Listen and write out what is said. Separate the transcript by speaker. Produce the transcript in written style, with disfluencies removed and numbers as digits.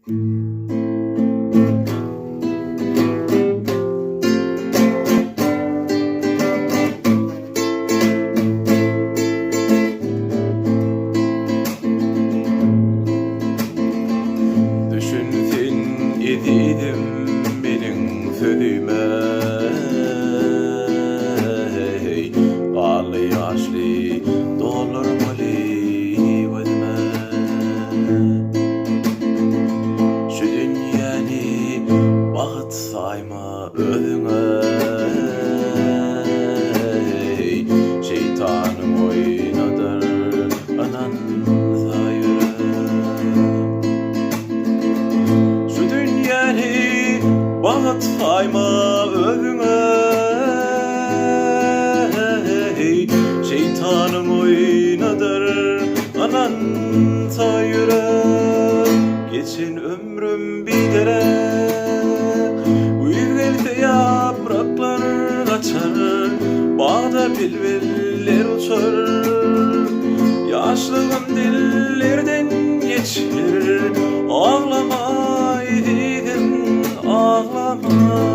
Speaker 1: Düşünsün ediydim benim sözüme, ağlı yaşlı doldurmalı gözüme. Şu dünyanı baht sayma özüne, şeytanın oyunadır anan sayıra. Şu dünyanı baht sayma özüne, şeytanın oyunadır anan sayıra. Geçin ömrüm bidere, uygelde yapraklar kaçar, bağda bülbüller uçar. Yaşlığım dillerden geçir, ağlama yiğidim ağlama.